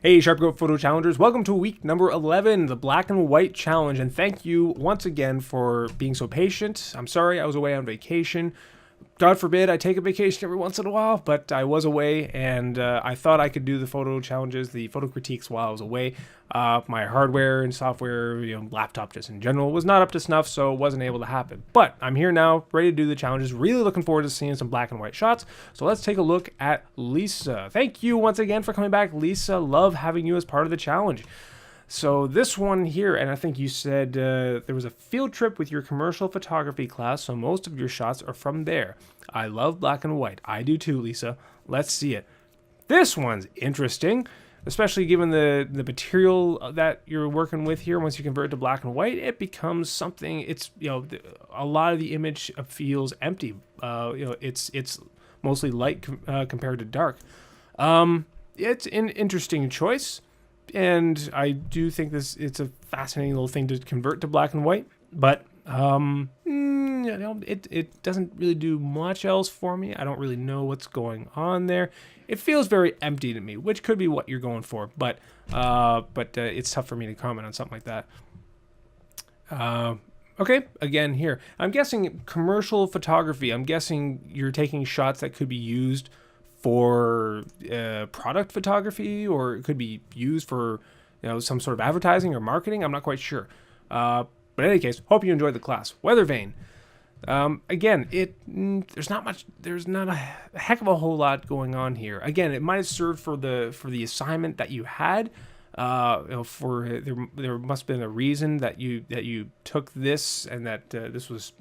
Hey Sharp Goat Photo Challengers, welcome to week number 11, the black and white challenge, and thank you once again for being so patient. I'm sorry I was away on vacation. God forbid I take a vacation every once in a while, but I was away and I thought I could do the photo challenges, the photo critiques while I was away. My hardware and software, laptop just in general, was not up to snuff, so it wasn't able to happen. But I'm here now, ready to do the challenges, really looking forward to seeing some black and white shots. So let's take a look at Lisa. Thank you once again for coming back, Lisa. Love having you as part of the challenge. So this one here, and I think you said there was a field trip with your commercial photography class, so most of your shots are from there. I love black and white. I do too, Lisa. Let's see it. This one's interesting, especially given the material that you're working with here. Once you convert to black and white, it becomes something, it's, a lot of the image feels empty. It's mostly light compared to dark. It's an interesting choice. And I do think it's a fascinating little thing to convert to black and white, but it doesn't really do much else for me. I don't really know what's going on there. It feels very empty to me, which could be what you're going for, but it's tough for me to comment on something like that. Okay, again here, I'm guessing commercial photography. I'm guessing you're taking shots that could be used for product photography, or it could be used for some sort of advertising or marketing. I'm not quite sure, but in any case, hope you enjoyed the class. Weathervane. Again, there's not a heck of a whole lot going on here. Again, it might have served for the assignment that you had. There must have been a reason that you took this, and that this was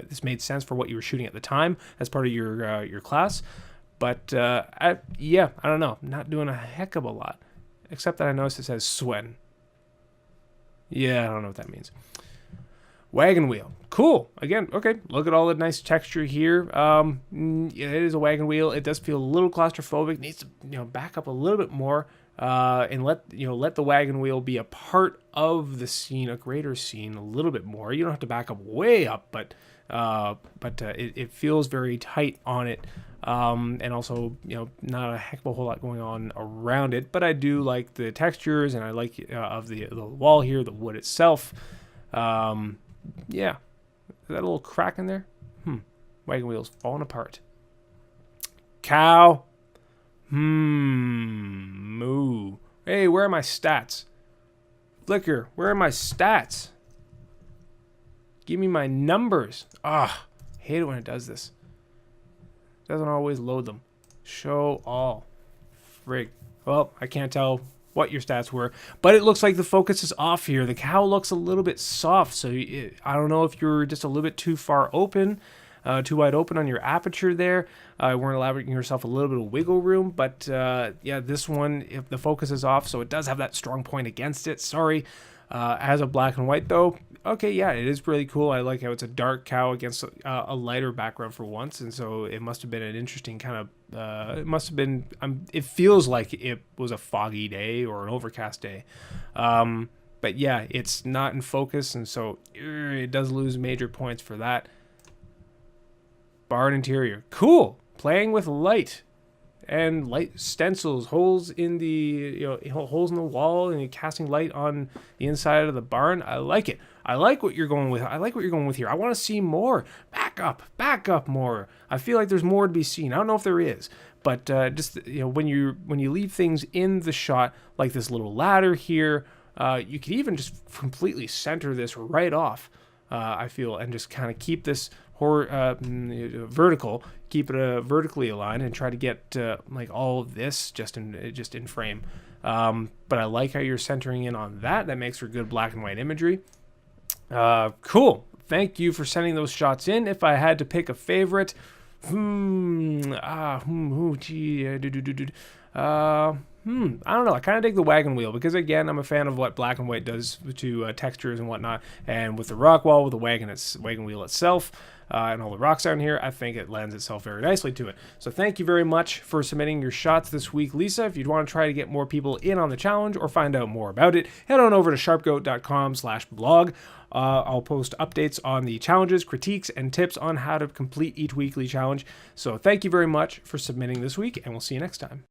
this made sense for what you were shooting at the time as part of your class. But, I don't know. Not doing a heck of a lot. Except that I noticed it says sweating. Yeah, I don't know what that means. Wagon Wheel. Cool. Again, okay. Look at all the nice texture here. It is a wagon wheel. It does feel a little claustrophobic. Needs to, back up a little bit more. And let the wagon wheel be a part of the scene, a greater scene, a little bit more. You don't have to back up way up, but it feels very tight on it. And also, not a heck of a whole lot going on around it, but I do like the textures, and I like of the wall here, the wood itself. Yeah, is that a little crack in there? Wagon wheel's falling apart. Cow. Moo. Hey, where are my stats? Flicker, where are my stats? Give me my numbers. Hate it when it does this. Doesn't always load them. Show all. Frig. Well, I can't tell what your stats were, but it looks like the focus is off here. The cow looks a little bit soft, so I don't know if you're just a little bit too far open, too wide open on your aperture there. Weren't allowing yourself a little bit of wiggle room, but yeah, this one, if the focus is off, so it does have that strong point against it. Sorry. As a black and white though, okay, yeah, it is really cool. I like how it's a dark cow against a lighter background for once, and so it must have been an interesting kind of, it feels like it was a foggy day or an overcast day. But yeah, it's not in focus, and so it does lose major points for that. Barn interior, cool, playing with light. And light stencils, holes in the holes in the wall, and you're casting light on the inside of the barn. I like it. I like what you're going with. I like what you're going with here. I want to see more. Back up more. I feel like there's more to be seen. I don't know if there is, but just when you leave things in the shot, like this little ladder here, you could even just completely center this right off. I feel, and just kind of keep this vertical, keep it vertically aligned, and try to get like all of this just in frame. But I like how you're centering in on that. That makes for good black and white imagery. Cool. Thank you for sending those shots in. If I had to pick a favorite, I don't know. I kind of dig the wagon wheel because, again, I'm a fan of what black and white does to textures and whatnot. And with the rock wall, with the wagon wheel itself, and all the rocks down here, I think it lends itself very nicely to it. So thank you very much for submitting your shots this week, Lisa. If you'd want to try to get more people in on the challenge or find out more about it, head on over to sharpgoat.com/blog. I'll post updates on the challenges, critiques, and tips on how to complete each weekly challenge. So thank you very much for submitting this week, and we'll see you next time.